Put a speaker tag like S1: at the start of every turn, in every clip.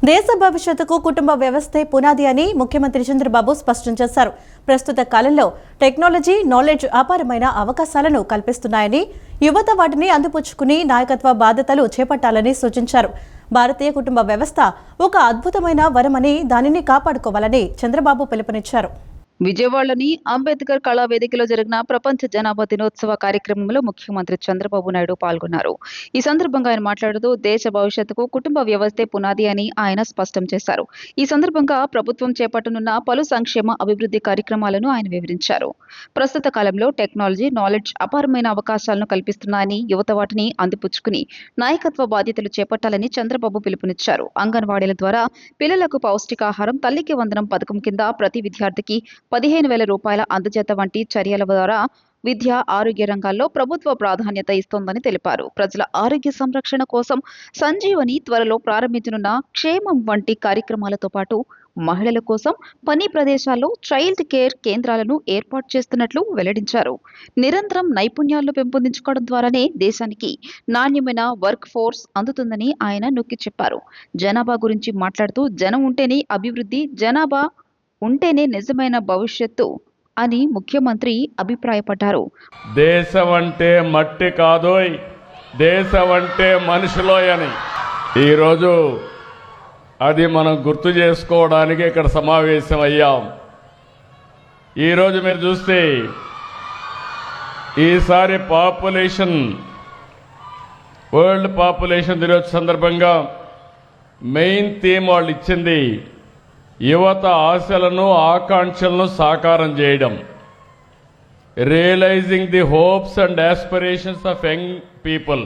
S1: దేశ భవిష్యత్తుకు కుటుంబ వ్యవస్థే పునాది అని ముఖ్యమంత్రి చంద్రబాబు స్పష్టం చేశారు. ప్రస్తుత కాలంలో టెక్నాలజీ, నాలెడ్జ్ అపారమైన అవకాశాలను కల్పిస్తున్నాయని, యువత వాటిని అందిపుచ్చుకుని నాయకత్వ బాధ్యతలు చేపట్టాలని సూచించారు. భారతీయ కుటుంబ వ్యవస్థ ఒక అద్భుతమైన వరమని, దానిని కాపాడుకోవాలని చంద్రబాబు పిలుపునిచ్చారు.
S2: విజయవాడలోని అంబేద్కర్ కళా వేదికలో జరిగిన ప్రపంచ జనాభా దినోత్సవ కార్యక్రమంలో ముఖ్యమంత్రి చంద్రబాబు నాయుడు పాల్గొన్నారు. ఈ సందర్భంగా ఆయన మాట్లాడుతూ దేశ భవిష్యత్తుకు కుటుంబ వ్యవస్థే పునాది అని ఆయన స్పష్టం చేశారు. ఈ సందర్భంగా ప్రభుత్వం చేపట్టనున్న పలు సంక్షేమ అభివృద్ధి కార్యక్రమాలను ఆయన వివరించారు. ప్రస్తుత కాలంలో టెక్నాలజీ, నాలెడ్జ్ అపారమైన అవకాశాలను కల్పిస్తున్నాయని, యువత వాటిని అందిపుచ్చుకుని నాయకత్వ బాధ్యతలు చేపట్టాలని చంద్రబాబు పిలుపునిచ్చారు. అంగన్వాడీల ద్వారా పిల్లలకు పౌష్టికాహారం, తల్లికి వందనం పథకం కింద ప్రతి విద్యార్థికి 15,000 రూపాయల అందజేత వంటి చర్యల ద్వారా విద్య, ఆరోగ్య రంగాల్లో ప్రభుత్వ ప్రాధాన్యత ఇస్తోందని తెలిపారు. ప్రజల ఆరోగ్య సంరక్షణ కోసం సంజీవని, త్వరలో ప్రారంభించనున్న క్షేమం వంటి కార్యక్రమాలతో పాటు మహిళల కోసం పని ప్రదేశాల్లో చైల్డ్ కేర్ కేంద్రాలను ఏర్పాటు చేస్తున్నట్లు వెల్లడించారు. నిరంతరం నైపుణ్యాలను పెంపొందించుకోవడం ద్వారానే దేశానికి నాణ్యమైన వర్క్ ఫోర్స్ అందుతుందని ఆయన నొక్కి చెప్పారు. జనాభా గురించి మాట్లాడుతూ జనం ఉంటేనే అభివృద్ధి, జనాభా ఉంటేనే నిజమైన భవిష్యత్తు అని ముఖ్యమంత్రి అభిప్రాయపడ్డారు.
S3: దేశం అంటే మట్టి కాదోయ్, దేశం అంటే మనుషులోయ్ అని ఈరోజు అది మనం గుర్తు చేసుకోవడానికి ఇక్కడ సమావేశం అయ్యాం. ఈరోజు మీరు చూస్తే ఈసారి వరల్డ్ పాపులేషన్ దినోత్సవం సందర్భంగా మెయిన్ థీమ్ వాళ్ళు ఇచ్చింది యువత ఆశలను, ఆకాంక్షలను సాకారం చేయడం, realizing the hopes and aspirations of young people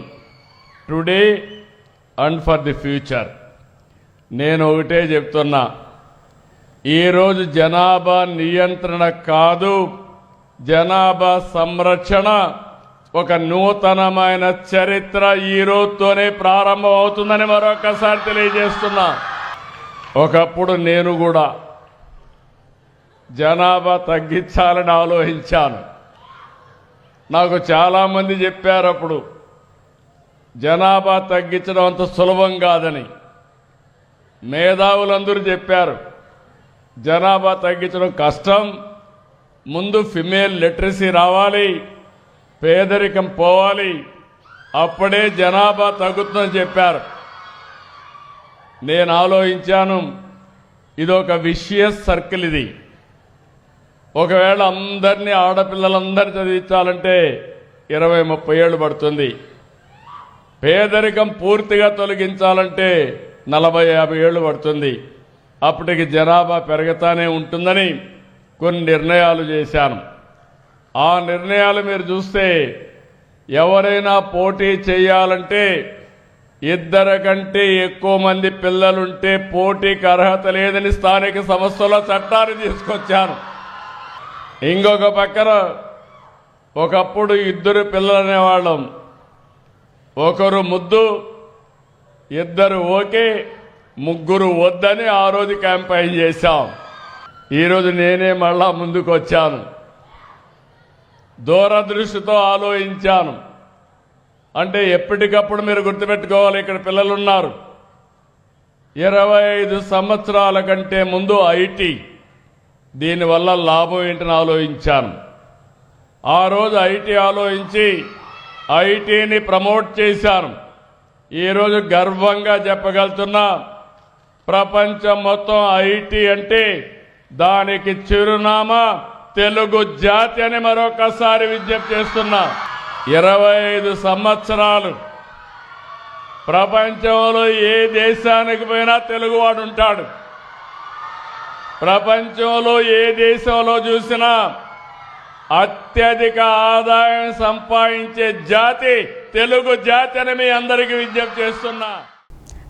S3: today and for the future. నేను ఒకటే చెప్తున్నా, ఈరోజు జనాభా నియంత్రణ కాదు, జనాభా సంరక్షణ ఒక నూతనమైన చరిత్ర ఈ రోజుతోనే ప్రారంభం అవుతుందని మరొకసారి తెలియజేస్తున్నా. ఒకప్పుడు నేను కూడా జనాభా తగ్గించాలని ఆలోచించాను. నాకు చాలామంది చెప్పారు అప్పుడు జనాభా తగ్గించడం అంత సులభం కాదని. మేధావులందరూ చెప్పారు జనాభా తగ్గించడం కష్టం, ముందు ఫిమేల్ లిటరసీ రావాలి, పేదరికం పోవాలి, అప్పుడే జనాభా తగ్గుతుందని చెప్పారు. నేను ఆలోచించాను, ఇదొక విషియస్ సర్కిల్. ఇది ఒకవేళ అందరినీ, ఆడపిల్లలందరినీ చదివించాలంటే 20-30 ఏళ్ళు పడుతుంది. పేదరికం పూర్తిగా తొలగించాలంటే 40-50 ఏళ్ళు పడుతుంది. అప్పటికి జనాభా పెరుగుతానే ఉంటుందని కొన్ని నిర్ణయాలు చేశాను. ఆ నిర్ణయాలు మీరు చూస్తే ఎవరైనా పోటీ చేయాలంటే 2 కంటే ఎక్కువ మంది పిల్లలుంటే పోటీకి అర్హత లేదని స్థానిక సంస్థలో చట్టాన్ని తీసుకొచ్చాను. ఇంకొక పక్కన ఒకప్పుడు 2 పిల్లలు అనేవాళ్ళం, ఒకరు ముద్దు, 2 ఓకే, 3 వద్దని ఆ రోజు క్యాంపెయిన్ చేశాం. ఈరోజు నేనే మళ్ళా ముందుకు వచ్చాను. దూరదృష్టితో ఆలోచించాను. అంటే ఎప్పటికప్పుడు మీరు గుర్తుపెట్టుకోవాలి, ఇక్కడ పిల్లలున్నారు. 25 సంవత్సరాల కంటే ముందు ఐటీ, దీనివల్ల లాభం ఏంటని ఆలోచించాను. ఆ రోజు ఐటీ ఆలోచించి ఐటీని ప్రమోట్ చేశాను. ఈరోజు గర్వంగా చెప్పగలుగుతున్నా, ప్రపంచం మొత్తం ఐటీ అంటే దానికి చిరునామా తెలుగు జాతి అని మరొకసారి విజ్ఞప్తి చేస్తున్నా. 25 సంవత్సరాలు ప్రపంచంలో ఏ దేశానికి పోయినా తెలుగువాడు ఉంటాడు. ప్రపంచంలో ఏ దేశంలో చూసినా అత్యధిక ఆదాయం సంపాదించే జాతి తెలుగు జాతి అని మీ అందరికీ విజ్ఞప్తి చేస్తున్నా.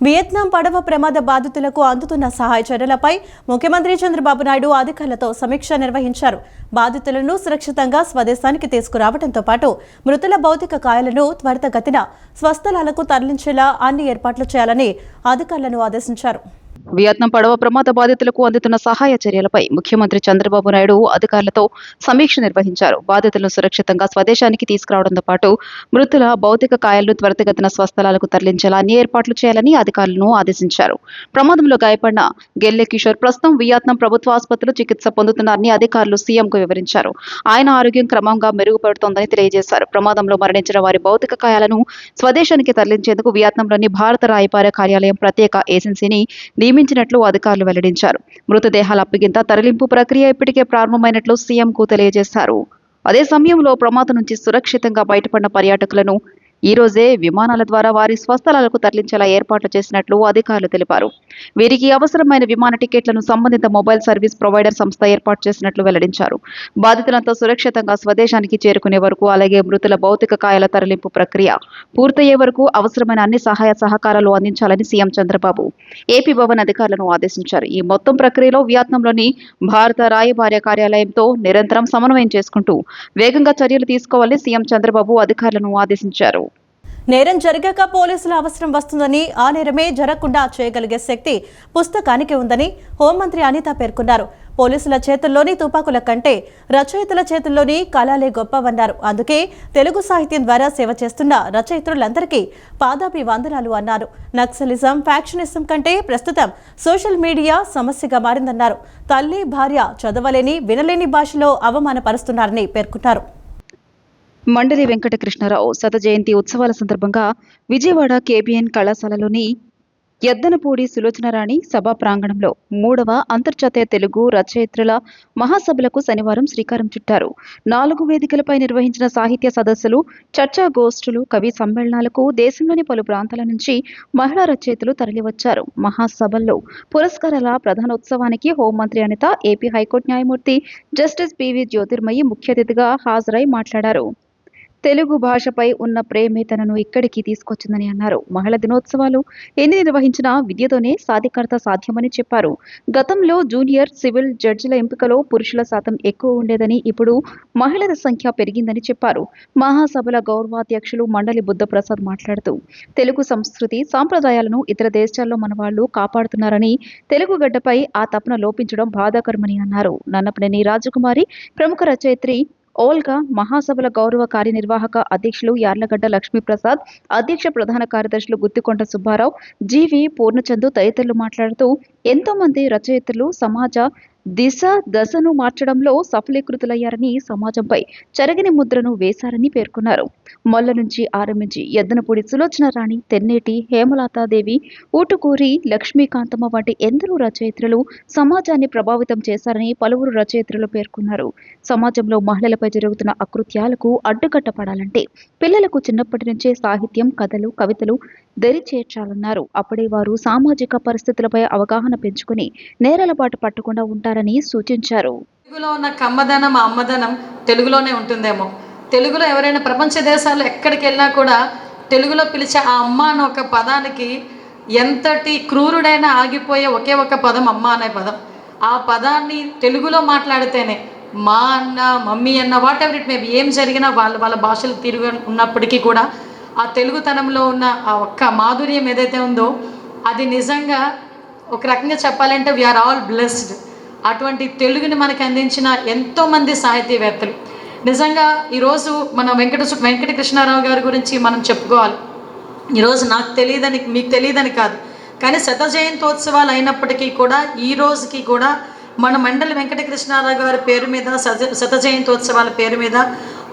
S1: వియత్నాం పడవ ప్రమాద బాధితులకు అందుతున్న సహాయ చర్యలపై ముఖ్యమంత్రి చంద్రబాబు నాయుడు అధికారులతో సమీక్ష నిర్వహించారు. బాధితులను సురక్షితంగా స్వదేశానికి తీసుకురావడంతో పాటు మృతుల భౌతిక కాయాలను త్వరితగతిన స్వస్థలాలకు తరలించేలా అన్ని ఏర్పాట్లు చేయాలని అధికారులను ఆదేశించారు.
S2: వియత్నాం పడవ ప్రమాద బాధితులకు అందుతున్న సహాయ చర్యలపై ముఖ్యమంత్రి చంద్రబాబు నాయుడు అధికారులతో సమీక్ష నిర్వహించారు. బాధితులను సురక్షితంగా స్వదేశానికి తీసుకురావడంతో పాటు మృతుల భౌతిక కాయాలను త్వరితగతిన స్వస్థలాలకు తరలించేలా అన్ని ఏర్పాట్లు చేయాలని అధికారులను ఆదేశించారు. ప్రమాదంలో గాయపడిన గెల్లె కిషోర్ ప్రస్తుతం వియత్నాం ప్రభుత్వ ఆసుపత్రిలో చికిత్స పొందుతున్నారని అధికారులు సీఎంకు వివరించారు. ఆయన ఆరోగ్యం క్రమంగా మెరుగుపడుతోందని తెలియజేశారు. ప్రమాదంలో మరణించిన వారి భౌతిక కాయాలను స్వదేశానికి తరలించేందుకు వియత్నాంలోని భారత రాయబార కార్యాలయం ప్రత్యేక ఏజెన్సీని నియమించినట్లు అధికారులు వెల్లడించారు. మృతదేహాల అప్పగింత తరలింపు ప్రక్రియ ఇప్పటికే ప్రారంభమైనట్లు సీఎంకు తెలియజేశారు. అదే సమయంలో ప్రమాదం నుంచి సురక్షితంగా బయటపడిన పర్యాటకులను ఈ రోజే విమానాల ద్వారా వారి స్వస్థలాలకు తరలించేలా ఏర్పాట్లు చేసినట్లు అధికారులు తెలిపారు. వీరికి అవసరమైన విమాన టికెట్లను సంబంధిత మొబైల్ సర్వీస్ ప్రొవైడర్ సంస్థ ఏర్పాటు చేసినట్లు వెల్లడించారు. బాధితులంతా సురక్షితంగా స్వదేశానికి చేరుకునే వరకు, అలాగే మృతుల భౌతిక కాయాల తరలింపు ప్రక్రియ పూర్తయ్యే వరకు అవసరమైన అన్ని సహాయ సహకారాలు అందించాలని సీఎం చంద్రబాబు ఏపీ భవన్ అధికారులను ఆదేశించారు. ఈ మొత్తం ప్రక్రియలో వియత్నాంలోని భారత రాయబార కార్యాలయంతో నిరంతరం సమన్వయం చేసుకుంటూ వేగంగా చర్యలు తీసుకోవాలని సీఎం చంద్రబాబు అధికారులను ఆదేశించారు.
S1: నేరం జరిగాక పోలీసుల అవసరం వస్తుందని, ఆ నేరమే జరగకుండా చేయగలిగే శక్తి పుస్తకానికి ఉందని హోంమంత్రి అనిత పేర్కొన్నారు. పోలీసుల చేతుల్లోని తుపాకుల కంటే రచయితల చేతుల్లోని కళలే గొప్పవన్నారు. అందుకే తెలుగు సాహిత్యం ద్వారా సేవ చేస్తున్న రచయిత్రులందరికీ పాదాభివందనాలు అన్నారు. నక్సలిజం, ఫ్యాక్షనిజం కంటే ప్రస్తుతం సోషల్ మీడియా సమస్యగా మారిందన్నారు. తల్లి, భార్య చదవలేని, వినలేని భాషలో అవమానపరుస్తున్నారని పేర్కొన్నారు.
S2: మండలి వెంకటకృష్ణారావు శత జయంతి ఉత్సవాల సందర్భంగా విజయవాడ కేబిఎన్ కళాశాలలోని ఎద్దనపూడి సులోచనారాణి సభా ప్రాంగణంలో 3వ అంతర్జాతీయ తెలుగు రచయిత్రుల మహాసభలకు శనివారం శ్రీకారం చుట్టారు. 4 వేదికలపై నిర్వహించిన సాహిత్య సదస్సులు, చర్చా గోష్ఠులు, కవి సమ్మేళనాలకు దేశంలోని పలు ప్రాంతాల నుంచి మహిళా రచయితలు తరలివచ్చారు. మహాసభల్లో పురస్కారాల ప్రధానోత్సవానికి హోంమంత్రి అనిత, ఏపీ హైకోర్టు న్యాయమూర్తి జస్టిస్ పివి జ్యోతిర్మయి ముఖ్య అతిథిగా హాజరై మాట్లాడారు. తెలుగు భాషపై ఉన్న ప్రేమే తనను ఇక్కడికి తీసుకొచ్చిందని అన్నారు. మహిళా దినోత్సవాలు ఎన్ని నిర్వహించినా విద్యతోనే సాధికారత సాధ్యమని చెప్పారు. గతంలో జూనియర్ సివిల్ జడ్జిల ఎంపికలో పురుషుల శాతం ఎక్కువ ఉండేదని, ఇప్పుడు మహిళల సంఖ్య పెరిగిందని చెప్పారు. మహాసభల గౌరవాధ్యక్షులు మండలి బుద్ధప్రసాద్ మాట్లాడుతూ తెలుగు సంస్కృతి సాంప్రదాయాలను ఇతర దేశాల్లో మన వాళ్ళు కాపాడుతున్నారని, తెలుగు గడ్డపై ఆ తపన లోపించడం బాధాకరమని అన్నారు. నన్నపనేని రాజకుమారి ప్రముఖ రచయిత్రి ఓల్గా, మహాసభల గౌరవ కార్యనిర్వాహక అధ్యక్షులు యార్లగడ్డ లక్ష్మీప్రసాద్, అధ్యక్ష ప్రధాన కార్యదర్శులు గుత్తికొండ సుబ్బారావు, జీవి పూర్ణచందు తదితరులు మాట్లాడుతూ ఎంతో మంది రచయితలు సమాజ దశను మార్చడంలో సఫలీకృతులయ్యారని, సమాజంపై చెరగని ముద్రను వేశారని పేర్కొన్నారు. మొల్ల నుంచి ఆరంభించి ఎద్దనపూడి సులోచనారాణి, తెన్నేటి హేమలతాదేవి, ఊటుకూరి లక్ష్మీకాంతమ్మ వంటి ఎందరో రచయిత్రులు సమాజాన్ని ప్రభావితం చేశారని పలువురు రచయిత్రులు పేర్కొన్నారు. సమాజంలో మహిళలపై జరుగుతున్న అకృత్యాలకు అడ్డుకట్టపడాలంటే పిల్లలకు చిన్నప్పటి నుంచే సాహిత్యం, కథలు, కవితలు దరి చేర్చాలన్నారు. అప్పుడే వారు సామాజిక పరిస్థితులపై అవగాహన పెంచుకుని నేరాల బాట పట్టకుండా ఉంటారని సూచించారు.
S4: తెలుగులో ఉన్న కమ్మదనం, అమ్మదనం తెలుగులోనే ఉంటుందేమో. తెలుగులో ఎవరైనా ప్రపంచ దేశాల్లో ఎక్కడికి వెళ్ళినా కూడా తెలుగులో పిలిచే ఆ అమ్మ అన్న ఒక పదానికి ఎంతటి క్రూరుడైనా ఆగిపోయే ఒకే ఒక పదం అమ్మ అనే పదం. ఆ పదాన్ని తెలుగులో మాట్లాడితేనే మా అన్న, మమ్మీ అన్న, వాట్ ఎవర్ ఇట్ మేబీ, ఏం జరిగినా వాళ్ళ భాషలు తిరిగి ఉన్నప్పటికీ కూడా ఆ తెలుగుతనంలో ఉన్న ఆ ఒక్క మాధుర్యం ఏదైతే ఉందో అది నిజంగా ఒక రకంగా చెప్పాలంటే వీఆర్ ఆల్ బ్లెస్డ్. అటువంటి తెలుగుని మనకు అందించిన ఎంతోమంది సాహితీవేత్తలు. నిజంగా ఈరోజు మన వెంకటకృష్ణారావు గారి గురించి మనం చెప్పుకోవాలి. ఈరోజు నాకు తెలియదని, మీకు తెలియదని కాదు, కానీ శత జయంతోత్సవాలు అయినప్పటికీ కూడా ఈ రోజుకి కూడా మన మండలి వెంకటకృష్ణారావు గారి పేరు మీద, శత జయంతోత్సవాల పేరు మీద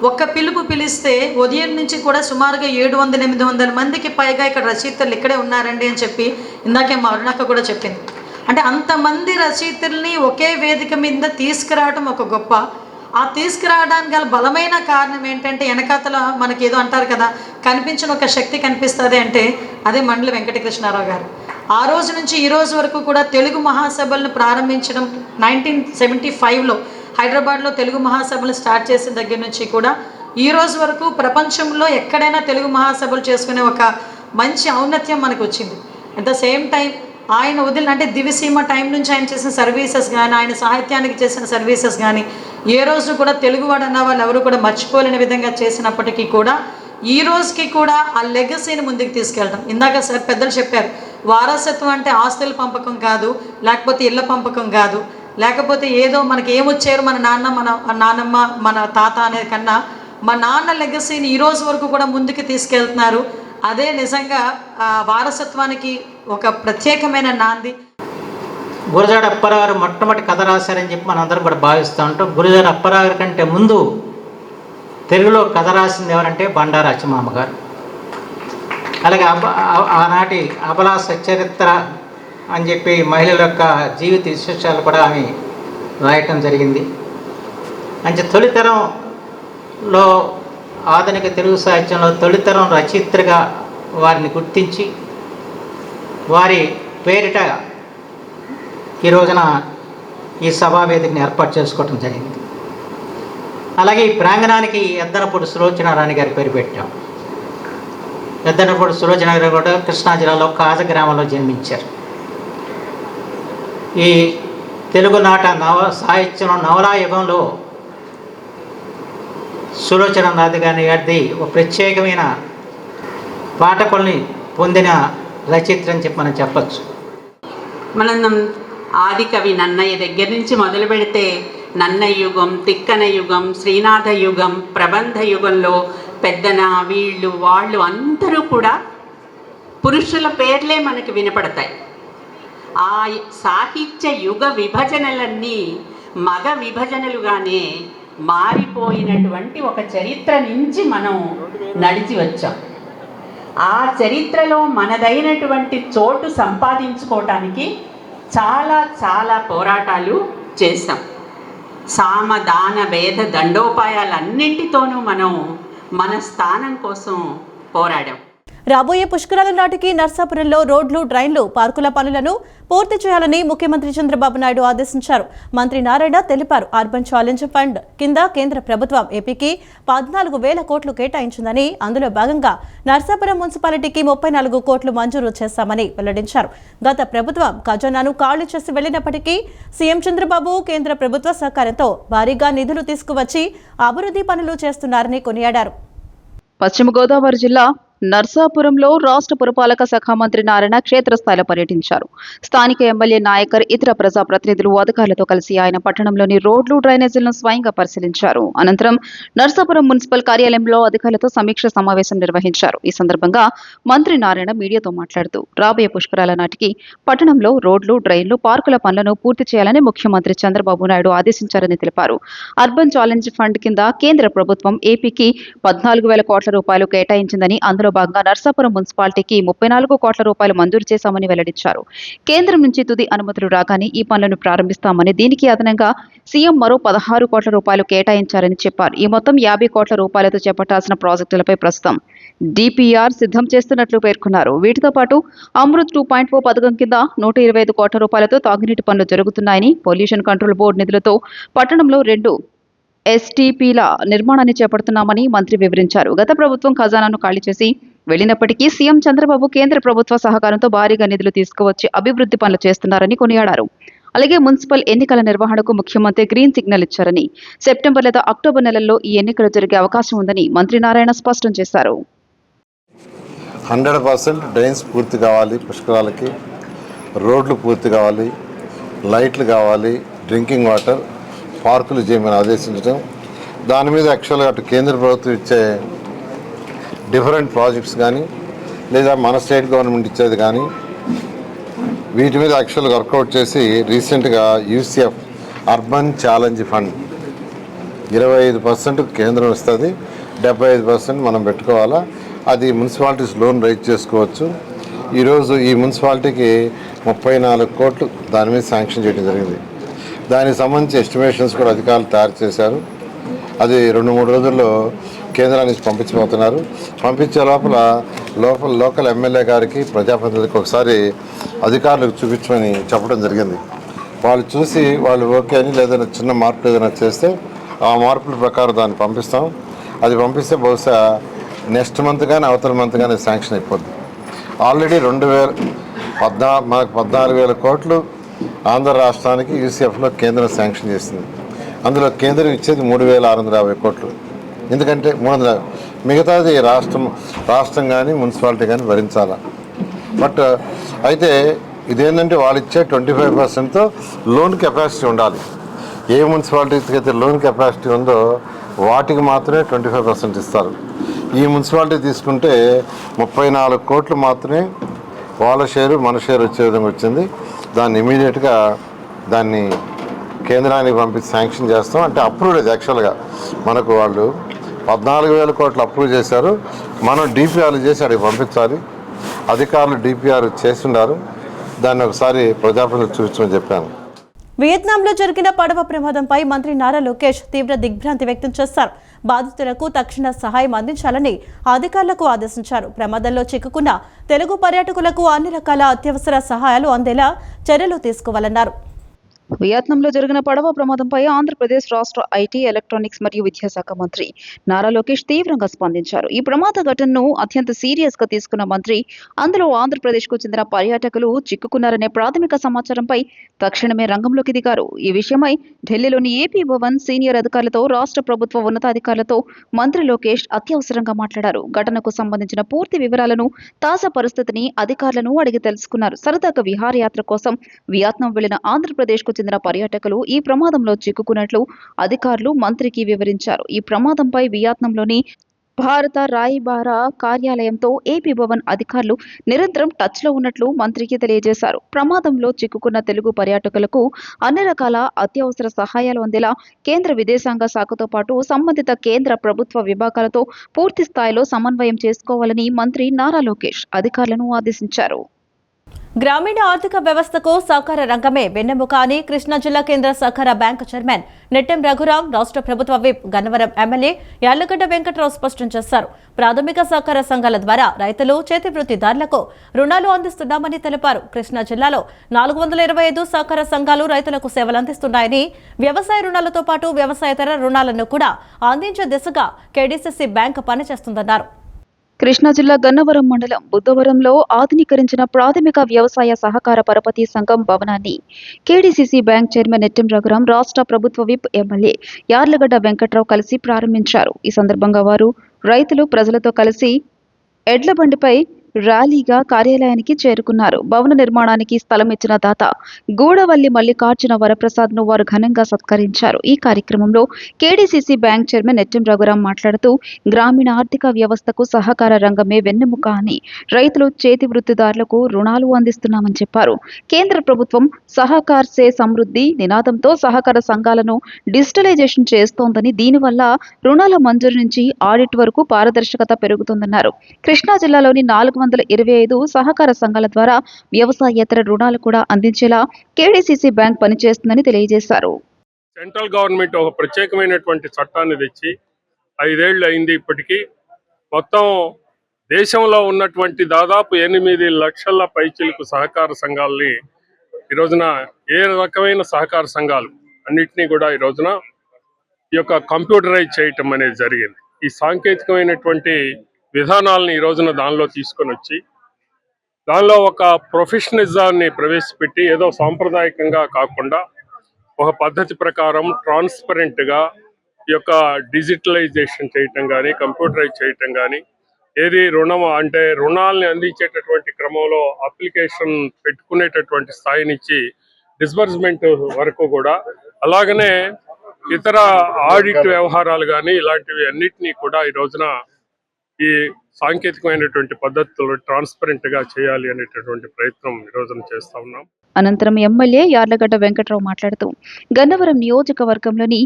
S4: ఒక్క పిలుపు పిలిస్తే ఉదయం నుంచి కూడా సుమారుగా 700-800 మందికి పైగా ఇక్కడ రచయితలు ఇక్కడే ఉన్నారండి అని చెప్పి ఇందాకే మా అరుణక్క కూడా చెప్పింది. అంటే అంతమంది రచయితల్ని ఒకే వేదిక మీద తీసుకురావడం ఒక గొప్ప. ఆ తీసుకురావడానికి గల బలమైన కారణం ఏంటంటే వెనకాతల మనకి ఏదో అంటారు కదా, కనిపించిన ఒక శక్తి కనిపిస్తుంది అంటే అదే మండలి వెంకటకృష్ణారావు గారు. ఆ రోజు నుంచి ఈ రోజు వరకు కూడా తెలుగు మహాసభలను ప్రారంభించడం 1975లో హైదరాబాద్లో తెలుగు మహాసభలు స్టార్ట్ చేసిన దగ్గర నుంచి కూడా ఈ రోజు వరకు ప్రపంచంలో ఎక్కడైనా తెలుగు మహాసభలు చేసుకునే ఒక మంచి ఔన్నత్యం మనకు వచ్చింది. అట్ ద సేమ్ టైం ఆయన వదిలిన అంటే దివిసీమ టైం నుంచి ఆయన చేసిన సర్వీసెస్ కానీ, ఆయన సాహిత్యానికి చేసిన సర్వీసెస్ కానీ ఏ రోజు కూడా తెలుగువాడు అన్న వాళ్ళు ఎవరు కూడా మర్చిపోలేని విధంగా చేసినప్పటికీ కూడా ఈ రోజుకి కూడా ఆ లెగసీని ముందుకు తీసుకెళ్ళడం. ఇందాక సార్ పెద్దలు చెప్పారు, వారసత్వం అంటే ఆస్తుల పంపకం కాదు, లేకపోతే ఇళ్ళ పంపకం కాదు, లేకపోతే ఏదో మనకి ఏమొచ్చారు మన నాన్నమ్మ మన తాత అనేది కన్నా మా నాన్న లెగసీని ఈ రోజు వరకు కూడా ముందుకు తీసుకెళ్తున్నారు. అదే నిజంగా వారసత్వానికి ఒక ప్రత్యేకమైన నాంది.
S5: గురజాడ అప్పారావు మొట్టమొదటి కథ రాశారని చెప్పి మనందరం కూడా భావిస్తూ ఉంటాం. గురజాడ అప్పారావు కంటే ముందు తెలుగులో కథ రాసింది ఎవరంటే బండారు అచ్చమామ గారు. అలాగే ఆనాటి అబలా సచరిత్ర అని చెప్పి మహిళల యొక్క జీవిత విశేషాలు కూడా ఆమె రాయటం జరిగింది. అంటే తొలితరంలో ఆధునిక తెలుగు సాహిత్యంలో తొలితరం రచయిత్రిగా వారిని గుర్తించి వారి పేరిట ఈ రోజున ఈ సభావేదికని ఏర్పాటు చేసుకోవటం జరిగింది. అలాగే ఈ ప్రాంగణానికి ఎద్దనపూడి సులోచన రాణి గారి పేరు పెట్టాం. ఎద్దనపూడి సులోచన గారు కూడా కృష్ణా జిల్లాలో కాజ గ్రామంలో జన్మించారు. ఈ తెలుగునాట సాహిత్యంలో నవలా యుగంలో సులోచన రాణి గారిది ఒక ప్రత్యేకమైన పాఠకుల్ని పొందిన రచయిత్రి అని చెప్పి మనం చెప్పచ్చు.
S6: మనం ఆది కవి నన్నయ్య దగ్గర నుంచి మొదలు పెడితే నన్నయ్య యుగం, తిక్కన యుగం, శ్రీనాథ యుగం, ప్రబంధ యుగంలో పెద్దన వీళ్ళు వాళ్ళు అందరూ కూడా పురుషుల పేర్లే మనకు వినపడతాయి. ఆ సాహిత్య యుగ విభజనలన్నీ మగ విభజనలుగానే మారిపోయినటువంటి ఒక చరిత్ర నుంచి మనం నడిచి వచ్చాం. ఆ చరిత్రలో మనదైనటువంటి చోటు సంపాదించుకోవటానికి చాలా చాలా పోరాటాలు చేస్తాం. సామ దాన భేద దండోపాయాలన్నింటితోనూ మనం మన స్థానం కోసం పోరాడాం.
S1: రాబోయే పుష్కరాల నాటికి నర్సాపురంలో రోడ్లు, డ్రైన్లు, పార్కుల పనులను పూర్తి చేయాలని ముఖ్యమంత్రి చంద్రబాబు నాయుడు ఆదేశించారు. మంత్రి నారాయణ తెలిపారు. అర్బన్ ఛాలెంజ్ ఫండ్ కింద కేంద్ర ప్రభుత్వం ఏపీకి 14,000 కోట్లు కేటాయించిందని, అందులో భాగంగా నర్సాపురం మున్సిపాలిటీకి 34 కోట్లు మంజూరు చేశామని వెల్లడించారు. గత ప్రభుత్వం ఖజానాను ఖాళీ చేసి వెళ్లినప్పటికీ సీఎం చంద్రబాబు కేంద్ర ప్రభుత్వ సహకారంతో భారీగా నిధులు తీసుకువచ్చి అభివృద్ధి పనులు చేస్తున్నారని కొనియాడారు.
S2: పశ్చిమ గోదావరి జిల్లా నర్సాపురంలో రాష్ట్ర పురపాలక శాఖ మంత్రి నారాయణ క్షేత్రస్థాయిలో పర్యటించారు. స్థానిక ఎమ్మెల్యే నాయకర్, ఇతర ప్రజాప్రతినిధులు, అధికారులతో కలిసి ఆయన పట్టణంలోని రోడ్లు, డ్రైనేజీలను స్వయంగా పరిశీలించారు. అనంతరం నర్సాపురం మున్సిపల్ కార్యాలయంలో అధికారులతో సమీక్ష సమావేశం నిర్వహించారు. ఈ సందర్భంగా మంత్రి నారాయణ మీడియాతో మాట్లాడుతూ రాబోయే పుష్కరాల నాటికి పట్టణంలో రోడ్లు, డ్రైన్లు, పార్కుల పనులను పూర్తి చేయాలని ముఖ్యమంత్రి చంద్రబాబు నాయుడు ఆదేశించారని తెలిపారు. అర్బన్ ఛాలెంజ్ ఫండ్ కింద కేంద్ర ప్రభుత్వం ఏపీకి 14,000 కోట్ల రూపాయలు కేటాయించిందని, అందులో భాగంగా నర్సాపురం మున్సిపాలిటీకి 34 కోట్ల రూపాయలు మంజూరు చేశామని వెల్లడించారు. కేంద్రం నుంచి తుది అనుమతులు రాగానే ఈ పనులను ప్రారంభిస్తామని, దీనికి అదనంగా సీఎం మరో 16 కోట్ల రూపాయలు కేటాయించారని చెప్పారు. ఈ మొత్తం 50 కోట్ల రూపాయలతో చేపట్టాల్సిన ప్రాజెక్టులపై ప్రస్తుతం డిపిఆర్ సిద్ధం చేస్తున్నట్లు పేర్కొన్నారు. వీటితో పాటు అమృత్ 2.0 పథకం కింద 125 కోట్ల రూపాయలతో తాగునీటి పనులు జరుగుతున్నాయని, పొల్యూషన్ కంట్రోల్ బోర్డు నిధులతో పట్టణంలో 2 ఎస్టీపీల నిర్మాణాన్ని చేపడుతున్నామని మంత్రి వివరించారు. గత ప్రభుత్వం ఖజానాను ఖాళీ చేసి వెళ్లినప్పటికీ సీఎం చంద్రబాబు కేంద్ర ప్రభుత్వ సహకారంతో భారీగా నిధులు తీసుకువచ్చి అభివృద్ధి పనులు చేస్తున్నారని కొనియాడారు. అలాగే మున్సిపల్ ఎన్నికల నిర్వహణకు ముఖ్యమంత్రి గ్రీన్ సిగ్నల్ ఇచ్చారని, సెప్టెంబర్ లేదా అక్టోబర్ నెలల్లో ఈ ఎన్నికలు జరిగే అవకాశం ఉందని మంత్రి నారాయణ స్పష్టం చేశారు.
S7: 100% డ్రైన్స్ పూర్తి కావాలి, పుష్కరాలకి రోడ్లు పూర్తి కావాలి, లైట్లు కావాలి, డ్రింకింగ్ వాటర్, పార్కులు చేయమని ఆదేశించడం. దాని మీద యాక్చువల్గా అటు కేంద్ర ప్రభుత్వం ఇచ్చే డిఫరెంట్ ప్రాజెక్ట్స్ కానీ, లేదా మన స్టేట్ గవర్నమెంట్ ఇచ్చేది కానీ, వీటి మీద యాక్చువల్గా వర్కౌట్ చేసి రీసెంట్గా యూసీఎఫ్ అర్బన్ ఛాలెంజ్ ఫండ్ 25% కేంద్రం ఇస్తుంది, 75% మనం పెట్టుకోవాలా. అది మున్సిపాలిటీస్ లోన్ రైజ్ చేసుకోవచ్చు. ఈరోజు ఈ మున్సిపాలిటీకి 34 కోట్లు దాని మీద శాంక్షన్ చేయడం జరిగింది. దానికి సంబంధించి ఎస్టిమేషన్స్ కూడా అధికారులు తయారు చేశారు. అది 2-3 రోజుల్లో కేంద్రానికి పంపించబోతున్నారు. పంపించే లోపల లోకల్ ఎమ్మెల్యే గారికి, ప్రజాప్రతినిధులకు ఒకసారి అధికారులకు చూపించమని చెప్పడం జరిగింది. వాళ్ళు చూసి వాళ్ళు ఓకే అని, లేదైనా చిన్న మార్పులు ఏదైనా చేస్తే ఆ మార్పుల ప్రకారం దాన్ని పంపిస్తాం. అది పంపిస్తే బహుశా నెక్స్ట్ మంత్ కానీ అవతల మంత్ కానీ శాంక్షన్ అయిపోద్ది. ఆల్రెడీ 14,000 కోట్లు ఆంధ్ర రాష్ట్రానికి యూసీఎఫ్లో కేంద్రం శాంక్షన్ చేసింది. అందులో కేంద్రం ఇచ్చేది 3,650 కోట్లు. ఎందుకంటే 300 మిగతాది రాష్ట్రం కానీ మున్సిపాలిటీ కానీ భరించాలా. బట్ అయితే ఇదేంటంటే వాళ్ళు ఇచ్చే 25%తో లోన్ కెపాసిటీ ఉండాలి. ఏ మున్సిపాలిటీకి అయితే లోన్ కెపాసిటీ ఉందో వాటికి మాత్రమే 25% ఇస్తారు. ఈ మున్సిపాలిటీ తీసుకుంటే 34 కోట్లు మాత్రమే వాళ్ళ షేరు మన షేరు వచ్చే విధంగా వచ్చింది. దాన్ని ఇమీడియట్గా దాన్ని కేంద్రానికి పంపించి శాంక్షన్ చేస్తాం. అంటే అప్రూవ్ లేదు యాక్చువల్గా, మనకు వాళ్ళు 14,000 కోట్లు అప్రూవ్ చేశారు. మనం డిపిఆర్లు చేసి అక్కడికి పంపించాలి. అధికారులు డిపిఆర్ చేస్తున్నారు. దాన్ని ఒకసారి ప్రజాప్రతినిధులకు చూపించమని చెప్పాను.
S1: వియత్నాంలో జరిగిన పడవ ప్రమాదంపై మంత్రి నారా లోకేష్ తీవ్ర దిగ్భ్రాంతి వ్యక్తం చేశారు. బాధితులకు తక్షణ సహాయం అందించాలని అధికారులకు ఆదేశించారు. ప్రమాదంలో చిక్కుకున్న తెలుగు పర్యాటకులకు అన్ని రకాల అత్యవసర సహాయాలు అందేలా చర్యలు తీసుకోవాలన్నారు.
S2: వియత్నాంలో జరిగిన పడవ ప్రమాదంపై ఆంధ్రప్రదేశ్ రాష్ట్ర ఐటీ, ఎలక్ట్రానిక్స్ మరియు విద్యాశాఖ మంత్రి నారా లోకేష్ తీవ్రంగా స్పందించారు. ఈ ప్రమాద ఘటనను అత్యంత సీరియస్ గా తీసుకున్న మంత్రి అందులో ఆంధ్రప్రదేశ్ కు చెందిన పర్యాటకులు చిక్కుకున్నారనే ప్రాథమిక సమాచారంపై తక్షణమే రంగంలోకి దిగారు. ఈ విషయమై ఢిల్లీలోని ఏపీ భవన్ సీనియర్ అధికారులతో, రాష్ట్ర ప్రభుత్వ ఉన్నతాధికారులతో మంత్రి లోకేష్ అత్యవసరంగా మాట్లాడారు. ఘటనకు సంబంధించిన పూర్తి వివరాలను, తాజా పరిస్థితిని అధికారులను అడిగి తెలుసుకున్నారు. సరదాగా విహారయాత్ర కోసం వియత్నాం వెళ్లిన ఆంధ్రప్రదేశ్ కు చెందిన పర్యాటకులు ఈ ప్రమాదంలో చిక్కుకున్నట్లు అధికారులు మంత్రికి వివరించారు. ఈ ప్రమాదంపై వియత్నాంలోని భారత రాయబార కార్యాలయంతో ఏపీ భవన్ అధికారులు నిరంతరం టచ్ లో ఉన్నట్లు మంత్రికి తెలియజేశారు. ప్రమాదంలో చిక్కుకున్న తెలుగు పర్యాటకులకు అన్ని రకాల అత్యవసర సహాయాలు అందేలా కేంద్ర విదేశాంగ శాఖతో పాటు సంబంధిత కేంద్ర ప్రభుత్వ విభాగాలతో పూర్తి స్థాయిలో సమన్వయం చేసుకోవాలని మంత్రి నారా లోకేష్ అధికారులను ఆదేశించారు.
S1: గ్రామీణ ఆర్థిక వ్యవస్థకు సహకార రంగమే వెన్నెముక అని కృష్ణా జిల్లా కేంద్ర సహకార బ్యాంకు చైర్మన్ నెట్టెం రఘురాం, రాష్ట్ర ప్రభుత్వ విప్ గన్నవరం ఎమ్మెల్యే యార్లగడ్డ వెంకట్రావు స్పష్టం చేశారు. ప్రాథమిక సహకార సంఘాల ద్వారా రైతులు, చేతివృత్తిదారులకు రుణాలు అందిస్తున్నామని తెలిపారు. కృష్ణా జిల్లాలో 425 సహకార సంఘాలు రైతులకు సేవలు అందిస్తున్నాయని, వ్యవసాయ రుణాలతో పాటు వ్యవసాయేతర రుణాలను కూడా అందించే దిశగా కేడీసీసీ బ్యాంకు పనిచేస్తుందన్నారు.
S2: కృష్ణా జిల్లా గన్నవరం మండలం బుద్ధవరంలో ఆధునీకరించిన ప్రాథమిక వ్యవసాయ సహకార పరపతి సంఘం భవనాన్ని KDCC bank chairman Nettem Raghuram, రాష్ట్ర ప్రభుత్వ విప్ ఎమ్మెల్యే యార్లగడ్డ వెంకట్రావు కలిసి ప్రారంభించారు. ఈ సందర్భంగా వారు రైతులు, ప్రజలతో కలిసి ఎడ్ల బండిపై ర్యాలీగా కార్యాలయానికి చేరుకున్నారు. భవన నిర్మాణానికి స్థలం ఇచ్చిన దాత గూడవల్లి మల్లికార్జున వరప్రసాద్ ను వారు ఘనంగా సత్కరించారు. ఈ కార్యక్రమంలో KDCC bank chairman Nettem Raghuram మాట్లాడుతూ గ్రామీణ ఆర్థిక వ్యవస్థకు సహకార రంగమే వెన్నెముక అని, రైతులు, చేతి వృత్తిదారులకు రుణాలు అందిస్తున్నామని చెప్పారు. కేంద్ర ప్రభుత్వం సహకార్ సే సమృద్ధి నినాదంతో సహకార సంఘాలను డిజిటలైజేషన్ చేస్తోందని, దీనివల్ల రుణాల మంజూరు నుంచి ఆడిట్ వరకు పారదర్శకత పెరుగుతుందన్నారు. కృష్ణా జిల్లాలోని 425 సహకార సంఘాల ద్వారా వ్యవసాయేతర రుణాలు కూడా అందించేలా కేడీసీసీ బ్యాంక్ పనిచేస్తుందని తెలియజేశారు.
S3: సెంట్రల్ గవర్నమెంట్ ఒక ప్రత్యేకమైనటువంటి చట్టాన్ని తెచ్చి 5 ఏళ్ళు అయింది. ఇప్పటికీ మొత్తం దేశంలో ఉన్నటువంటి దాదాపు 8 లక్షల పైచిలకు సహకార సంఘాలని ఈ రోజున ఏ రకమైన సహకార సంఘాలు అన్నిటినీ కూడా ఈ రోజున ఈ యొక్క కంప్యూటరైజ్ చేయటం అనేది జరిగింది. ఈ సాంకేతికమైనటువంటి విధానాలను ఈ రోజున దానిలో తీసుకొని వచ్చి దానిలో ఒక ప్రొఫెషనలిజాన్ని ప్రవేశపెట్టి ఏదో సాంప్రదాయకంగా కాకుండా ఒక పద్ధతి ప్రకారం ట్రాన్స్పరెంట్గా ఈ యొక్క డిజిటలైజేషన్ చేయటం కానీ, కంప్యూటరైజ్ చేయటం కానీ, ఏది రుణం అంటే రుణాలని అందించేటటువంటి క్రమంలో అప్లికేషన్ పెట్టుకునేటటువంటి స్థాయి నుంచి డిస్బర్స్మెంట్ వరకు కూడా, అలాగనే ఇతర ఆడిట్ వ్యవహారాలు కానీ ఇలాంటివి అన్నిటినీ కూడా ఈ రోజున ఈ సాంకేతికమైనటువంటి పద్ధతులు ట్రాన్స్పరెంట్ గా చేయాలి అనేటటువంటి ప్రయత్నం ఈ రోజున చేస్తా ఉన్నాం.
S2: అనంతరం ఎమ్మెల్యే యార్లగడ్డ వెంకట్రావు మాట్లాడుతూ గన్నవరం నియోజకవర్గంలోని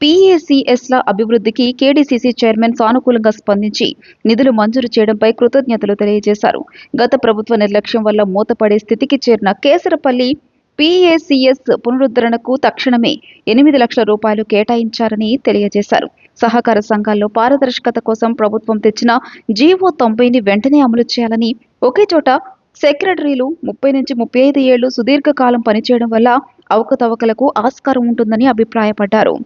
S2: PACSల అభివృద్ధికి కేడీసీసీ చైర్మన్ సానుకూలంగా స్పందించి నిధులు మంజూరు చేయడంపై కృతజ్ఞతలు తెలియజేశారు. గత ప్రభుత్వ నిర్లక్ష్యం వల్ల మూతపడే స్థితికి చేరిన కేసరపల్లి PACS పునరుద్ధరణకు తక్షణమే 8 లక్షల రూపాయలు కేటాయించారని తెలియజేశారు. సహకార సంఘాల్లో పారదర్శకత కోసం ప్రభుత్వం తెచ్చిన జీవో 90ని వెంటనే అమలు చేయాలని, ఒకే చోట సెక్రటరీలు 30 నుంచి 35 ఏళ్లు సుదీర్ఘకాలం పనిచేయడం వల్ల అవకతవకలకు ఆస్కారం ఉంటుందని అభిప్రాయపడ్డారు.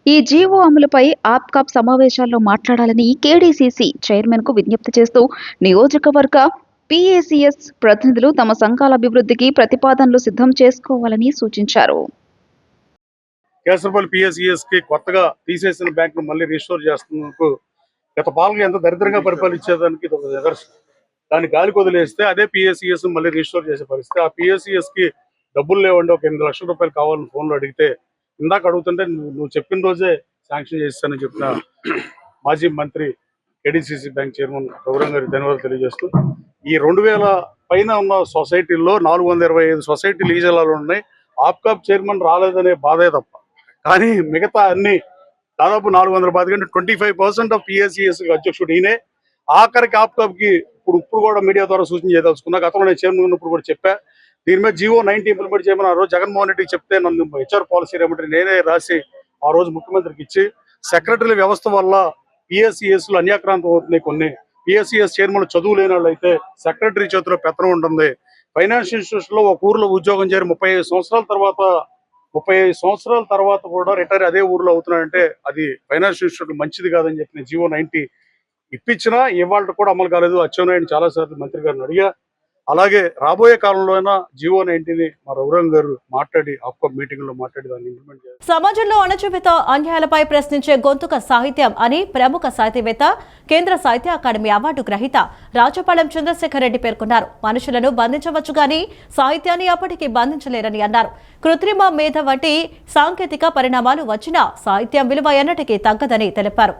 S2: ఈ జీవో అమలుపై ఆప్కాప్ సమావేశాల్లో మాట్లాడాలని కేడీసీసీ చైర్మన్ కు విజ్ఞప్తి చేస్తూ నియోజకవర్గ PACS ప్రతినిధులు తమ సంఘాల అభివృద్ధికి ప్రతిపాదనలు సిద్ధం చేసుకోవాలని సూచించారు.
S8: కేసరపల్లి పిఎస్ఈఎస్కి కొత్తగా తీసేసిన బ్యాంకును మళ్ళీ రిస్టోర్ చేస్తున్నందుకు గత పాలన ఎంత దరిద్రంగా పరిపాలించేదానికి ఇది ఒక నిదర్శనం. దాన్ని గాలికి వదిలేస్తే అదే పిఎస్ఈఎస్ మళ్ళీ రిస్టోర్ చేసే పరిస్థితి. ఆ పిఎస్ఈఎస్కి డబ్బులు లేవండి, ఒక 8 లక్షల రూపాయలు కావాలని ఫోన్లో అడిగితే ఇందాక అడుగుతుంటే నువ్వు చెప్పిన రోజే శాంక్షన్ చేస్తానని చెప్పిన మాజీ మంత్రి కేడీసీసీ బ్యాంక్ చైర్మన్ రఘురాం గారికి ధన్యవాదాలు తెలియజేస్తూ, ఈ 2000 పైన ఉన్న సొసైటీల్లో 425 సొసైటీలు ఈ జిల్లాలో ఉన్నాయి. ఆప్కాబ్ చైర్మన్ రాలేదనే బాధే తప్ప, కానీ మిగతా అన్ని దాదాపు 400 బాధ కంటే 25% ఆఫ్ పిఎస్ఈఎస్ అధ్యక్షుడు ఈయనే. ఆఖరికి ఆప్కాబ్కి ఇప్పుడు కూడా మీడియా ద్వారా సూచన చేయదలుచుకున్నా. గతంలో నేను చైర్మన్ ఉన్నప్పుడు కూడా చెప్పా, దీని మీద జీవో 90 ఇంప్లిమెంట్ చేయమని ఆ రోజు జగన్మోహన్ రెడ్డికి చెప్తే నన్ను హెచ్ఆర్ పాలసీ రెమెడీ నేనే రాసి ఆ రోజు ముఖ్యమంత్రికి ఇచ్చి, సెక్రటరీల వ్యవస్థ వల్ల పిఎస్ఈఎస్లు అన్యాక్రాంతం అవుతున్నాయి. కొన్ని పిఎస్ఈఎస్ చైర్మన్ చదువు లేని వాళ్ళు అయితే సెక్రటరీ చేతిలో పెత్తనం ఉంటుంది. ఫైనాన్షియల్ ఇన్స్టిట్యూషన్లో ఒక ఊర్లో ఉద్యోగం చేరి 35 సంవత్సరాల తర్వాత కూడా రిటైర్ అదే ఊర్లో అవుతున్నాడంటే అది ఫైనాన్షియల్ ఇన్స్టిట్యూట్ మంచిది కాదని చెప్పిన జీవో 90 ఇప్పించినా ఇవాళ కూడా అమలు కాలేదు. అచ్చెన్నాయుడు చాలాసార్లు మంత్రి గారిని అడిగా. అలాగే రాబోయే కాలంలో అయినా జీవో 90ని మా రఘురాం గారు మాట్లాడి ఆప్కాబ్ మీటింగ్ లో మాట్లాడి దాన్ని ఇంప్లిమెంట్ చేయాలి.
S1: సమాజంలో అణచివేత అన్యాయాలపై ప్రశ్నించే గొంతుక సాహిత్యం అని ప్రముఖ సాహితీవేత్త, కేంద్ర సాహిత్య అకాడమీ అవార్డు గ్రహీత రాజపాలెం చంద్రశేఖర్ రెడ్డి పేర్కొన్నారు. మనుషులను బంధించవచ్చు గానీ సాహిత్యాన్ని అప్పటికి బంధించలేరని అన్నారు. కృత్రిమ మేధ వంటి సాంకేతిక పరిణామాలు వచ్చినా సాహిత్యం విలువ ఎన్నటికీ తగ్గదని తెలిపారు.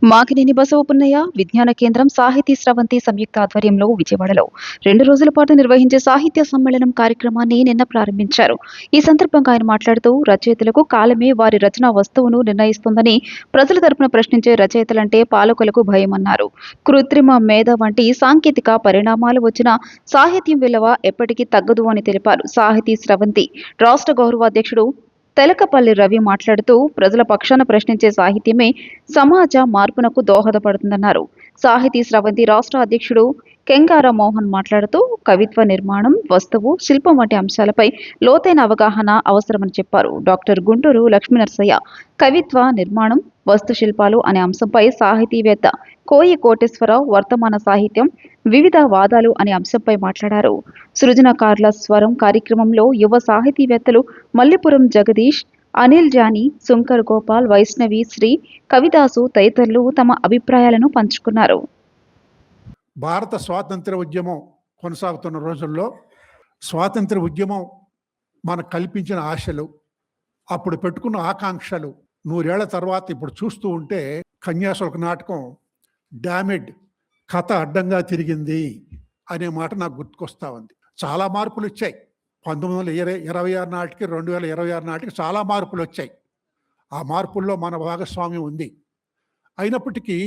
S2: మాకినేని బసవపున్నయ్య విజ్ఞాన కేంద్రం సాహితీ స్రవంతి సంయుక్త ఆధ్వర్యంలో విజయవాడలో 2 రోజుల పాటు నిర్వహించే సాహిత్య సమ్మేళనం కార్యక్రమాన్ని నిన్న ప్రారంభించారు. ఈ సందర్భంగా ఆయన మాట్లాడుతూ, రచయితలకు కాలమే వారి రచనా వస్తువును నిర్ణయిస్తుందని, ప్రజల తరపున ప్రశ్నించే రచయితలంటే పాలకులకు భయమన్నారు. కృత్రిమ మేధ వంటి సాంకేతిక పరిణామాలు వచ్చినా సాహిత్యం విలువ ఎప్పటికీ తగ్గదు అని తెలిపారు. సాహితీ స్రవంతి రాష్ట్ర గౌరవ అధ్యక్షుడు తెలకపల్లి రవి మాట్లాడుతూ, ప్రజల పక్షాన ప్రశ్నించే సాహిత్యమే సమాజ మార్పునకు దోహదపడుతుందన్నారు. సాహితీ స్రవంతి రాష్ట్ర అధ్యక్షుడు కెంగార మోహన్ మాట్లాడుతూ, కవిత్వ నిర్మాణం, వస్తువు, శిల్పం వంటి అంశాలపై లోతైన అవగాహన అవసరమని చెప్పారు. డాక్టర్ గుంటూరు లక్ష్మీనరసయ్య కవిత్వ నిర్మాణం, వస్తుశిల్పాలు అనే అంశంపై, సాహితీవేత్త కోయి కోటేశ్వరరావు వర్తమాన సాహిత్యం, వివిధ వాదాలు అనే అంశంపై మాట్లాడారు. సృజనకారుల స్వరం కార్యక్రమంలో యువ సాహితీవేత్తలు మల్లిపురం జగదీష్, అనిల్ జానీ, సుంకర్ గోపాల్, వైష్ణవి శ్రీ, కవిదాసు తదితరులు తమ అభిప్రాయాలను పంచుకున్నారు.
S9: భారత స్వాతంత్ర ఉద్యమం కొనసాగుతున్న రోజుల్లో స్వాతంత్ర ఉద్యమం మనకు కల్పించిన ఆశలు, అప్పుడు పెట్టుకున్న ఆకాంక్షలు 100 ఏళ్ల తర్వాత ఇప్పుడు చూస్తూ ఉంటే కన్యాశుల్క నాటకం డామిడ్ కథ అడ్డంగా తిరిగింది అనే మాట నాకు గుర్తుకొస్తా ఉంది. చాలా మార్పులు వచ్చాయి. 1926 నాటికి 2026 నాటికి చాలా మార్పులు వచ్చాయి. ఆ మార్పుల్లో మన భాగస్వామ్యం ఉంది. అయినప్పటికీ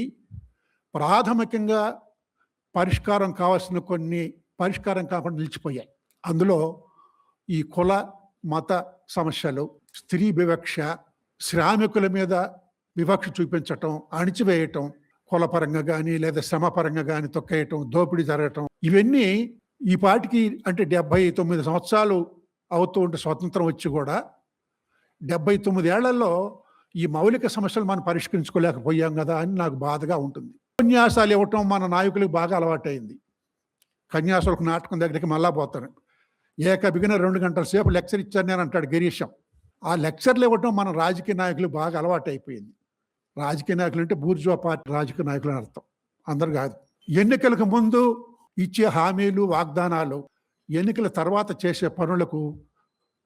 S9: ప్రాథమికంగా పరిష్కారం కావాల్సిన కొన్ని పరిష్కారం కాకుండా నిలిచిపోయాయి. అందులో ఈ కుల మత సమస్యలు, స్త్రీ వివక్ష, శ్రామికుల మీద వివక్ష చూపించటం, అణిచివేయటం, కులపరంగా కానీ లేదా శ్రమపరంగా కానీ తొక్కేయటం, దోపిడీ జరగటం, ఇవన్నీ ఈ పాటికి అంటే 79 సంవత్సరాలు అవుతూ ఉంటే స్వతంత్రం వచ్చి కూడా 79 ఏళ్లలో ఈ మౌలిక సమస్యలు మనం పరిష్కరించుకోలేకపోయాం కదా అని నాకు బాధగా ఉంటుంది. ఉపన్యాసాలు ఇవ్వటం మన నాయకులకు బాగా అలవాటైంది. కన్యాశుల్క నాటకం దగ్గరికి మళ్ళా పోతాను. బిగిన 2 గంటల సేపు లెక్చర్ ఇచ్చాను నేను అంటాడు గిరీశం. ఆ లెక్చర్లు ఇవ్వటం మన రాజకీయ నాయకులు బాగా అలవాటు అయిపోయింది. రాజకీయ నాయకులు అంటే బూర్జువా పార్టీ రాజకీయ నాయకులు అని అర్థం, అందరు కాదు. ఎన్నికలకు ముందు ఇచ్చే హామీలు, వాగ్దానాలు ఎన్నికల తర్వాత చేసే పనులకు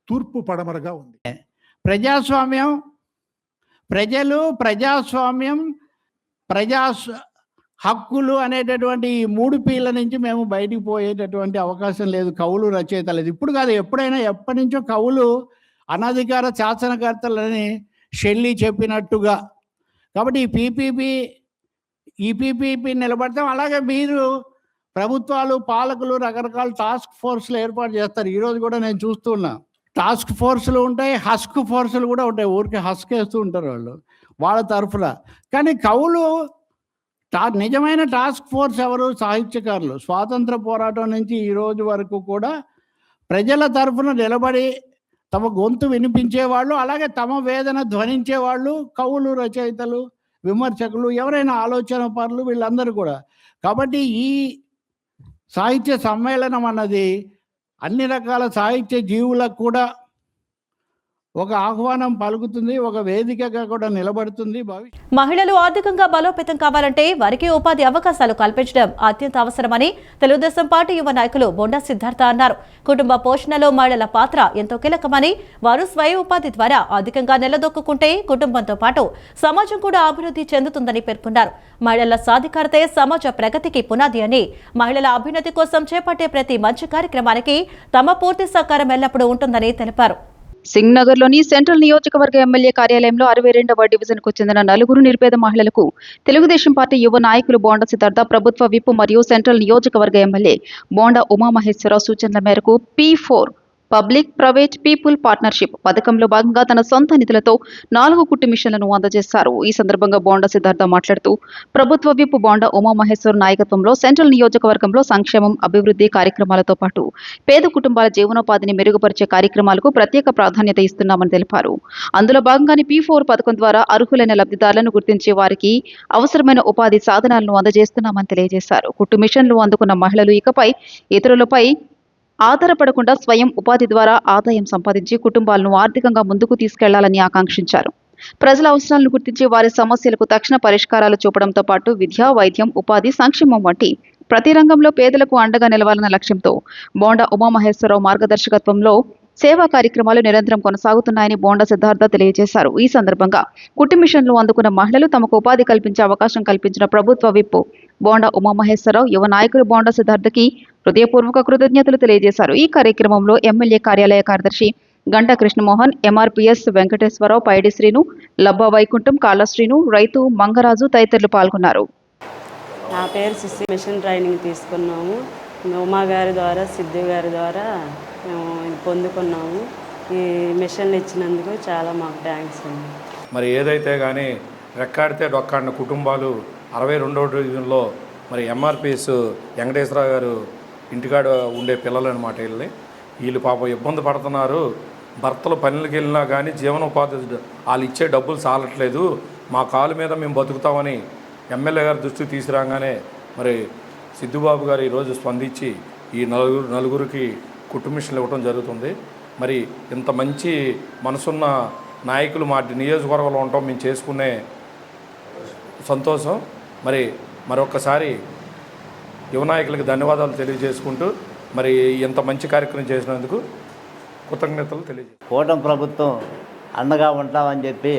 S9: తూర్పు పడమరగా ఉంది.
S10: ప్రజాస్వామ్యం, ప్రజలు, ప్రజాస్వామ్యం, హక్కులు అనేటటువంటి ఈ 3 పీల నుంచి మేము బయటికి పోయేటటువంటి అవకాశం లేదు. కవులు, రచయితలేదు ఇప్పుడు కాదు, ఎప్పుడైనా ఎప్పటి నుంచో కవులు అనధికార శాసనకర్తలని షెల్లీ చెప్పినట్టుగా. కాబట్టి ఈ పీపీపీ నిలబడతాం. అలాగే మీరు ప్రభుత్వాలు, పాలకులు రకరకాల టాస్క్ ఫోర్స్లు ఏర్పాటు చేస్తారు. ఈరోజు కూడా నేను చూస్తున్నా టాస్క్ ఫోర్సులు ఉంటాయి, హస్క్ ఫోర్సులు కూడా ఉంటాయి. ఊరికి హస్క్ వేస్తూ ఉంటారు వాళ్ళ తరఫున. కానీ కవులు నిజమైన టాస్క్ ఫోర్స్ ఎవరు? సాహిత్యకారులు. స్వాతంత్ర పోరాటం నుంచి ఈ రోజు వరకు కూడా ప్రజల తరఫున నిలబడి తమ గొంతు వినిపించేవాళ్ళు, అలాగే తమ వేదన ధ్వనించేవాళ్ళు కవులు, రచయితలు, విమర్శకులు, ఎవరైనా ఆలోచన పరులు, వీళ్ళందరూ కూడా. కాబట్టి ఈ సాహిత్య సమ్మేళనం అన్నది అన్ని రకాల సాహిత్య జీవులకు కూడా ఒక ఆహ్వానం పలుకుతుంది, ఒక వేదికగా కూడా నిలబడుతుంది.
S1: మహిళలు ఆర్థికంగా బలోపేతం కావాలంటే వారికి ఉపాధి అవకాశాలు కల్పించడం అత్యంత అవసరమని తెలుగుదేశం పార్టీ యువ నాయకులు బొండా సిద్ధార్థ అన్నారు. కుటుంబ పోషణలో మహిళల పాత్ర ఎంతో కీలకమని, వారు స్వయం ఉపాధి ద్వారా అధికంగా నిలదొక్కుంటే కుటుంబంతో పాటు సమాజం కూడా అభివృద్ధి చెందుతుందని పేర్కొన్నారు. మహిళల సాధికారతే సమాజ ప్రగతికి పునాది అని, మహిళల అభ్యున్నతి కోసం చేపట్టే ప్రతి మంచి కార్యక్రమానికి తమ పూర్తి సహకారం ఎల్లప్పుడూ ఉంటుందని తెలిపారు.
S2: సింగ్ నగర్ లోని సెంట్రల్ నియోజకవర్గ ఎమ్మెల్యే కార్యాలయంలో 62వ డివిజన్ కు చెందిన 4 నిరుపేద మహిళలకు తెలుగుదేశం పార్టీ యువ నాయకులు బోండా సిద్ధార్థ, ప్రభుత్వ విప్ మరియు సెంట్రల్ నియోజకవర్గ ఎమ్మెల్యే బోండా ఉమామహేశ్వరరావు సూచనల మేరకు P4 public private people partnership పథకంలో భాగంగా తన సొంత నిధులతో 4 కుట్టు మిషన్లను అందజేశారు. ఈ సందర్భంగా బోండా సిద్ధార్థ మాట్లాడుతూ, ప్రభుత్వ విప్ బోండా ఉమామహేశ్వర్ నాయకత్వంలో సెంట్రల్ నియోజకవర్గంలో సంక్షేమం, అభివృద్ధి కార్యక్రమాలతో పాటు పేద కుటుంబాల జీవనోపాధిని మెరుగుపరిచే కార్యక్రమాలకు ప్రత్యేక ప్రాధాన్యత ఇస్తున్నామని తెలిపారు. అందులో భాగంగానే P4 పథకం ద్వారా అర్హులైన లబ్ధిదారులను గుర్తించి వారికి అవసరమైన ఉపాధి సాధనాలను అందజేస్తున్నామని తెలియజేశారు. కుట్టు మిషన్లు అందుకున్న మహిళలు ఇకపై ఇతరులపై ఆధారపడకుండా స్వయం ఉపాధి ద్వారా ఆదాయం సంపాదించి కుటుంబాలను ఆర్థికంగా ముందుకు తీసుకెళ్లాలని ఆకాంక్షించారు. ప్రజల అవసరాలను గుర్తించి వారి సమస్యలకు తక్షణ పరిష్కారాలు చూపడంతో పాటు విద్య, వైద్యం, ఉపాధి, సంక్షేమం వంటి ప్రతి రంగంలో పేదలకు అండగా నిలవాలన్న లక్ష్యంతో బోండా ఉమామహేశ్వరరావు మార్గదర్శకత్వంలో సేవా కార్యక్రమాలు నిరంతరం కొనసాగుతున్నాయని బోండా సిద్ధార్థ తెలియజేశారు. ఈ సందర్భంగా కుట్టు మిషన్లు అందుకున్న మహిళలు తమకు ఉపాధి కల్పించే అవకాశం కల్పించిన ప్రభుత్వ విప్ బోండా ఉమామహేశ్వరరావు, యువ నాయకులు బోండా సిద్ధార్థకి హృదయపూర్వక కృతజ్ఞతలు తెలియజేశారు. ఈ కార్యక్రమంలో ఎమ్మెల్యే కార్యాలయ కార్యదర్శి గంటా కృష్ణమోహన్, ఎంఆర్పీఎస్ వెంకటేశ్వరరావు, పైడి శ్రీను, లబ్బా వైకుంఠం, కాళ్ళ శ్రీను, రైతు మంగరాజు తదితరులు పాల్గొన్నారు.
S11: నా పేరు సిసి. మిషన్ ట్రైనింగ్ తీసుకున్నాము. ఉమా గారి ద్వారా, సిద్ధు గారి ద్వారా మేము పొందుకున్నాము. ఈ మిషన్లు ఇచ్చినందుకు చాలా మాకు థ్యాంక్స్ అండి.
S12: మరి ఏదైతే కానీ రెక్కాడితే డొక్కాడిన కుటుంబాలు 62వ డివిజన్లో మరి ఎంఆర్పిఎస్ వెంకటేశ్వరరావు గారు ఇంటికాడ ఉండే పిల్లలు అనమాట. వీళ్ళు పాపం ఇబ్బంది పడుతున్నారు. భర్తలు పనులకు వెళ్ళినా కానీ జీవనోపాధి వాళ్ళు ఇచ్చే డబ్బులు చాలట్లేదు, మా కాలు మీద మేము బతుకుతామని ఎమ్మెల్యే గారి దృష్టికి తీసుకురాగానే మరి సిద్ధుబాబు గారు ఈరోజు స్పందించి ఈ నలుగురికి కుట్టు మిషన్లు ఇవ్వడం జరుగుతుంది. మరి ఇంత మంచి మనసున్న నాయకులు మా నియోజకవర్గంలో ఉంటాం, మేము చేసుకునే సంతోషం. మరొక్కసారి యువ నాయకులకి ధన్యవాదాలు తెలియజేసుకుంటూ మరి ఇంత మంచి కార్యక్రమం చేసినందుకు కృతజ్ఞతలు తెలియజేస్తాం.
S13: కూటమి ప్రభుత్వం అండగా ఉంటామని చెప్పి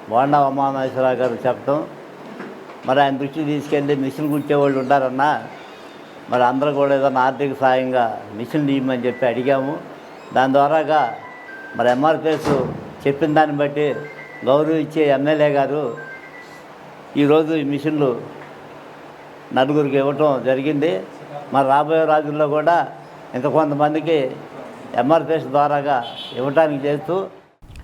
S13: బోండా ఉమామహేశ్వరరావు గారు చెప్పడం, మరి ఆయన దృష్టికి తీసుకెళ్ళి మిషన్ కుట్టేవాళ్ళు ఉంటారన్నా, మరి అందరూ కూడా ఏదైనా ఆర్థిక సాయంగా మిషన్ ఇవ్వమని చెప్పి అడిగాము. దాని ద్వారాగా మరి ఎంఆర్పిఎస్ చెప్పిన దాన్ని బట్టి గౌరవించే ఎమ్మెల్యే గారు ఈరోజు ఈ మిషన్లు 4 ఇవ్వటం జరిగింది. మరి రాబోయే రోజుల్లో కూడా ఇంకా కొంతమందికి ఎంఆర్పిఎస్ ద్వారాగా ఇవ్వడానికి చేస్తూ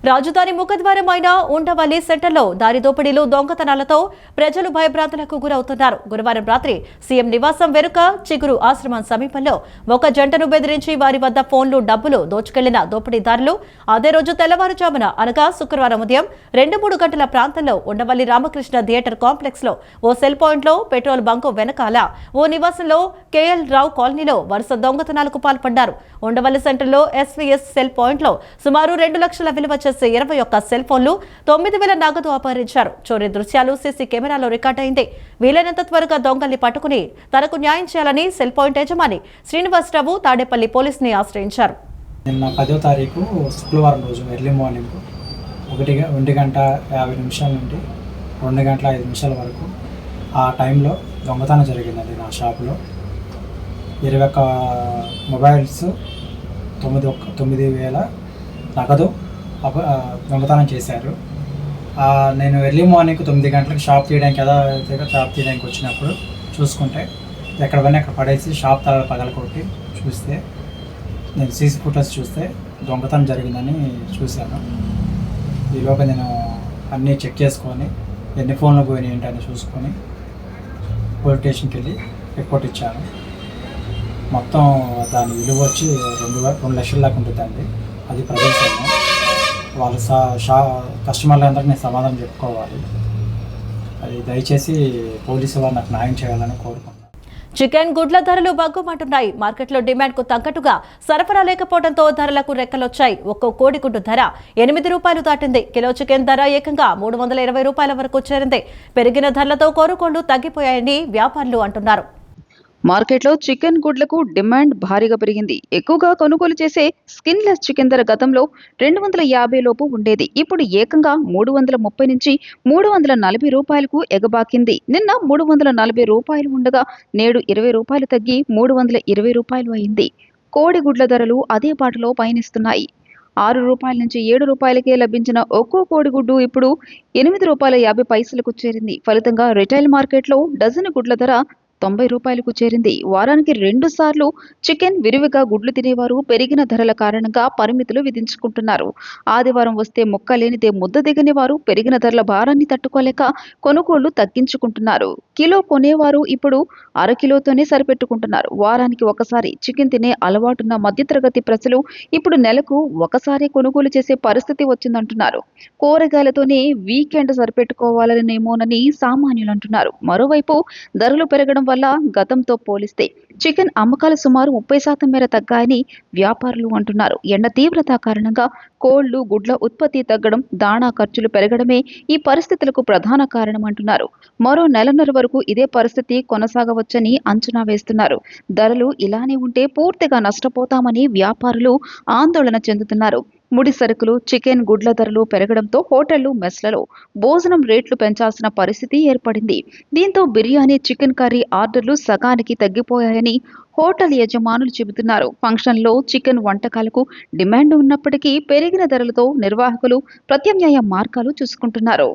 S1: రాజధాని ముఖద్వారం అయిన ఉండవల్లి సెంటర్లో దారి దోపిడీలు, దొంగతనాలతో ప్రజలు భయభ్రాంతులకు గురవుతున్నారు. గురువారం రాత్రి సీఎం నివాసం వెనుక చిగురు ఆశ్రమం సమీపంలో ఒక జంటను బెదిరించి వారి వద్ద ఫోన్లు, డబ్బులు దోచుకెళ్లిన దోపిడీదారులు అదే రోజు తెల్లవారుజామున అనగా శుక్రవారం ఉదయం 2-3 గంటల ప్రాంతంలో ఉండవల్లి రామకృష్ణ థియేటర్ కాంప్లెక్స్ లో ఓ సెల్ పాయింట్ లో, పెట్రోల్ బంకు వెనకాల ఓ నివాసంలో కేఎల్ రావు కాలనీలో వరుస దొంగతనాలకు పాల్పడ్డారు. ఉండవల్లి సెంటర్లో ఎస్వీఎస్ సెల్ పాయింట్ లో సుమారు 2 లక్షల విలువ 21 సెల్ ఫోన్లు, 9,000 నగదు అపహరించారు. చోరీ దృశ్యాలు సీసీ కెమెరాలో రికార్డైంది. వీలైనంత త్వరగా దొంగల్ని పట్టుకుని తనకు న్యాయం చేయాలని సెల్ పాయింట్ యజమాని శ్రీనివాసరావు తాడేపల్లి పోలీసుని ఆశ్రయించారు.
S14: నిన్న 10వ తారీఖు శుక్రవారం రోజు ఎర్లీ మార్నింగ్ 1 గంట 50 నిమిషాల నుండి 2 గంటల 5 నిమిషాల వరకు ఆ టైంలో దొంగతనం జరిగిందండి. నా షాపులో 21 మొబైల్స్, 9,000 నగదు దొంగతనం చేశారు. నేను ఎర్లీ మార్నింగ్ 9 గంటలకు షాప్ తీయడానికి షాప్ తీయడానికి వచ్చినప్పుడు చూసుకుంటే ఎక్కడ పని అక్కడ పడేసి షాప్ తల పగలకొట్టి చూస్తే, నేను సీసీ ఫుటేజ్ చూస్తే దొంగతనం జరిగిందని చూశాను. ఈలోగా నేను అన్నీ చెక్ చేసుకొని ఎన్ని ఫోన్లు పోయినాయి ఏంటని చూసుకొని పోలీస్ స్టేషన్కి వెళ్ళి రిపోర్ట్ ఇచ్చాను. మొత్తం దాని విలువ వచ్చి 2 లక్షల దాకా ఉంటుందండి. అది ప్రజెంట్ సొమ్ము. వాళ్ళు కస్టమర్లందరికీ నేను సమాధానం చెప్పుకోవాలి. అది దయచేసి పోలీసు వారు నాకు న్యాయం చేయాలని కోరుకుంటున్నాను.
S1: చికెన్ గుడ్ల ధరలు బగ్గుమంటున్నాయి. మార్కెట్లో డిమాండ్కు తగ్గట్టుగా సరఫరా లేకపోవడంతో ధరలకు రెక్కలొచ్చాయి. ఒక్కో కోడిగుడ్డు ధర 8 రూపాయలు దాటింది. కిలో చికెన్ ధర ఏకంగా 320 రూపాయల వరకు చేరింది. పెరిగిన ధరలతో కొనుగోళ్లు తగ్గిపోయాయని వ్యాపారులు అంటున్నారు.
S2: మార్కెట్లో చికెన్ గుడ్లకు డిమాండ్ భారీగా పెరిగింది. ఎక్కువగా కొనుగోలు చేసే స్కిన్లెస్ చికెన్ ధర గతంలో 250 లోపు ఉండేది. ఇప్పుడు ఏకంగా 330 నుంచి 340 రూపాయలకు ఎగబాకింది. నిన్న 340 రూపాయలు ఉండగా నేడు 20 రూపాయలు తగ్గి 320 రూపాయలు అయింది. కోడిగుడ్ల ధరలు అదే బాటలో పయనిస్తున్నాయి. 6 రూపాయల నుంచి 7 రూపాయలకే లభించిన ఒక్కో కోడిగుడ్డు ఇప్పుడు 8 రూపాయల 50 పైసలకు చేరింది. ఫలితంగా రిటైల్ మార్కెట్లో డజను గుడ్ల ధర 90 రూపాయలకు చేరింది. వారానికి 2 సార్లు చికెన్ విరివిగా గుడ్లు తినేవారు పెరిగిన ధరల కారణంగా పరిమితులు విధించుకుంటున్నారు. ఆదివారం వస్తే ముక్క లేనిదే ముద్ద దిగని వారు పెరిగిన ధరల భారాన్ని తట్టుకోలేక కొనుగోళ్లు తగ్గించుకుంటున్నారు. కిలో కొనేవారు ఇప్పుడు అరకిలోతోనే సరిపెట్టుకుంటున్నారు. వారానికి ఒకసారి చికెన్ తినే అలవాటున్న మధ్యతరగతి ప్రజలు ఇప్పుడు నెలకు ఒకసారి కొనుగోలు చేసే పరిస్థితి వచ్చిందంటున్నారు. కూరగాయలతోనే వీకెండ్ సరిపెట్టుకోవాలనేమోనని సామాన్యులు అంటున్నారు. మరోవైపు ధరలు పెరగడం వల్ల గతంతో పోలిస్తే చికెన్ అమ్మకాలు సుమారు 30% మేర తగ్గాయని వ్యాపారులు అంటున్నారు. ఎండ తీవ్రత కారణంగా కోళ్లు గుడ్ల ఉత్పత్తి తగ్గడం, దాణా ఖర్చులు పెరగడమే ఈ పరిస్థితులకు ప్రధాన కారణం అంటున్నారు. మరో నెలన్నర వరకు ఇదే పరిస్థితి కొనసాగవచ్చని అంచనా వేస్తున్నారు. ధరలు ఇలానే ఉంటే పూర్తిగా నష్టపోతామని వ్యాపారులు ఆందోళన చెందుతున్నారు. ముడి సరుకులు, చికెన్ గుడ్ల ధరలు పెరగడంతో హోటళ్లు, మెస్లలో భోజనం రేట్లు పెంచాల్సిన పరిస్థితి ఏర్పడింది. దీంతో బిర్యానీ, చికెన్ కర్రీ ఆర్డర్లు సగానికి తగ్గిపోయాయని హోటల్ యజమానులు చెబుతున్నారు. ఫంక్షన్లో చికెన్ వంటకాలకు డిమాండ్ ఉన్నప్పటికీ పెరిగిన ధరలతో నిర్వాహకులు ప్రత్యామ్నాయ మార్గాలు చూసుకుంటున్నారు.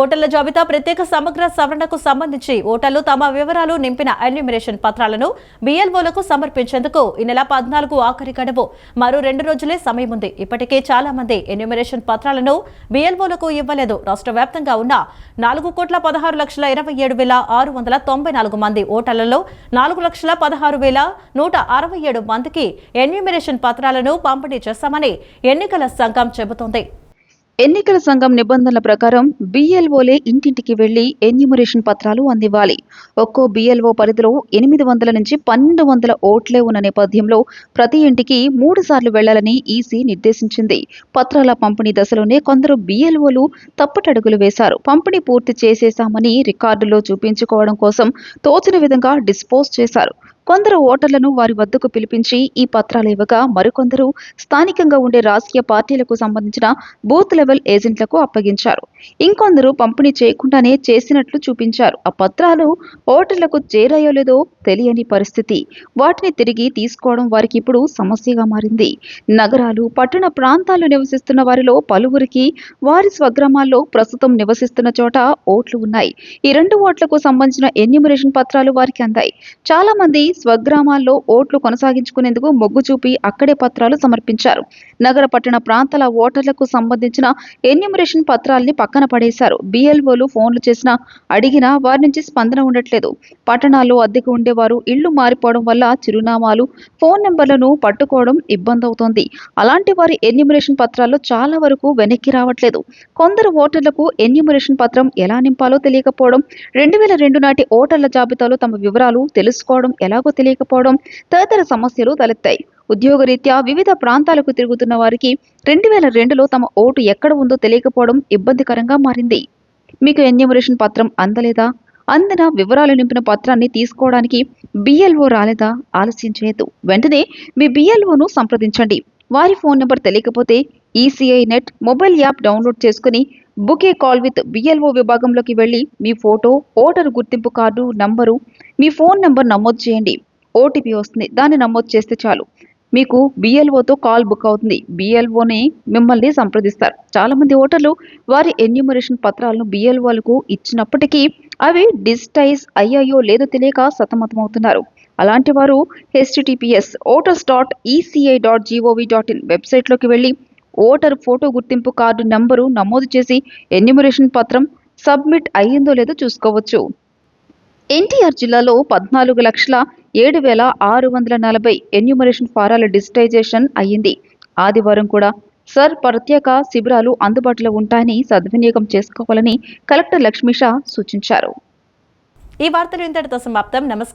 S1: ఓటర్ల జాబితా ప్రత్యేక సమగ్ర సవరణకు సంబంధించి ఓటర్లు తమ వివరాలు నింపిన ఎన్యూమరేషన్ పత్రాలను BLOలకు సమర్పించేందుకు ఈ నెల 14 ఆఖరి గడువు. మరో 2 రోజులే సమయం ఉంది. ఇప్పటికే చాలా మంది ఎన్యూమరేషన్ పత్రాలను BLOలకు ఇవ్వలేదు. రాష్ట్ర వ్యాప్తంగా ఉన్న 4,16,27,694 మంది ఓటర్లలో 4,16,167 మందికి ఎన్యూమరేషన్ పత్రాలను పంపిణీ చేశామని ఎన్నికల సంఘం చెబుతోంది.
S2: ఎన్నికల సంఘం నిబంధనల ప్రకారం BLOలే ఇంటింటికి వెళ్లి ఎన్యూమరేషన్ పత్రాలు అందివ్వాలి. ఒక్కో BLO పరిధిలో 800 నుంచి 1200 ఓట్లే ఉన్న నేపథ్యంలో ప్రతి ఇంటికి 3 సార్లు వెళ్లాలని ఈసీ నిర్దేశించింది. పత్రాల పంపిణీ దశలోనే కొందరు BLOలు తప్పటడుగులు వేశారు. పంపిణీ పూర్తి చేసేశామని రికార్డులో చూపించుకోవడం కోసం తోచిన విధంగా డిస్పోజ్ చేశారు. కొందరు ఓటర్లను వారి వద్దకు పిలిపించి ఈ పత్రాలు ఇవ్వగా మరికొందరు స్థానికంగా ఉండే రాజకీయ పార్టీలకు సంబంధించిన బూత్ లెవెల్ ఏజెంట్లకు అప్పగించారు. ఇంకొందరు పంపిణీ చేయకుండానే చేసినట్లు చూపించారు. ఆ పత్రాలు ఓటర్లకు చేరాయో లేదో తెలియని పరిస్థితి. వాటిని తిరిగి తీసుకోవడం వారికి ఇప్పుడు సమస్యగా మారింది. నగరాలు, పట్టణ ప్రాంతాల్లో నివసిస్తున్న వారిలో పలువురికి వారి స్వగ్రామాల్లో ప్రస్తుతం నివసిస్తున్న చోట ఓట్లు ఉన్నాయి. ఈ 2 ఓట్లకు సంబంధించిన ఎన్యూమరేషన్ పత్రాలు వారికి అందాయి. చాలా మంది స్వగ్రామాల్లో ఓట్లు కొనసాగించుకునేందుకు మొగ్గు చూపి అక్కడే పత్రాలు సమర్పించారు. నగర పట్టణ ప్రాంతాల ఓటర్లకు సంబంధించిన ఎన్యూమరేషన్ పత్రాల్ని పక్కన పడేశారు. BLOలు ఫోన్లు చేసినా అడిగినా వారి నుంచి స్పందన ఉండట్లేదు. పట్టణాల్లో అద్దెకు ఉండేవారు ఇళ్లు మారిపోవడం వల్ల చిరునామాలు, ఫోన్ నెంబర్లను పట్టుకోవడం ఇబ్బంది అవుతోంది. అలాంటి వారి ఎన్యూమరేషన్ పత్రాల్లో చాలా వరకు వెనక్కి రావట్లేదు. కొందరు ఓటర్లకు ఎన్యూమరేషన్ పత్రం ఎలా నింపాలో తెలియకపోవడం, 2002 నాటి ఓటర్ల జాబితాలో తమ వివరాలు తెలుసుకోవడం ఎలాగో తెలియకపోవడం తదితర సమస్యలు తలెత్తాయి. ఉద్యోగరీత్యా వివిధ ప్రాంతాలకు తిరుగుతున్న వారికి 2002లో తమ ఓటు ఎక్కడ ఉందో తెలియకపోవడం ఇబ్బందికరంగా మారింది. మీకు ఎన్యూమరేషన్ పత్రం అందలేదా? అందిన వివరాలు నింపిన పత్రాన్ని తీసుకోవడానికి BLO రాలేదా? ఆలస్యం చేయొద్దు. వెంటనే మీ BLOను సంప్రదించండి. వారి ఫోన్ నెంబర్ తెలియకపోతే ECI net mobile app download చేసుకుని book a call with BLO విభాగంలోకి వెళ్లి మీ ఫోటో, ఓటరు గుర్తింపు కార్డు నంబరు, మీ ఫోన్ నెంబర్ నమోదు చేయండి. OTP వస్తుంది. దాన్ని నమోదు చేస్తే చాలు మీకు BLOతో కాల్ బుక్ అవుతుంది. BLOనే మిమ్మల్ని సంప్రదిస్తారు. చాలా మంది ఓటర్లు వారి ఎన్యూమరేషన్ పత్రాలను BLOలకు ఇచ్చినప్పటికీ అవి డిజిటైజ్ అయ్యాయో లేదో తెలియక సతమతమవుతున్నారు. అలాంటి వారు https://voters.eci.gov.in వెబ్సైట్లోకి వెళ్లి ఓటర్ ఫోటో గుర్తింపు కార్డు నంబరు నమోదు చేసి ఎన్యూమరేషన్ పత్రం సబ్మిట్ అయ్యిందో లేదో చూసుకోవచ్చు. ఎన్టీఆర్ జిల్లాలో 14,07,640 ఎన్యూమరేషన్ ఫారాల డిజిటైజేషన్ అయ్యింది. ఆదివారం కూడా సర్ ప్రత్యేక శిబిరాలు అందుబాటులో ఉంటాయని సద్వినియోగం చేసుకోవాలని కలెక్టర్ లక్ష్మీషా సూచించారు.
S1: ఈ వార్తలు ఇంతటితో సమాప్తం. నమస్కారం.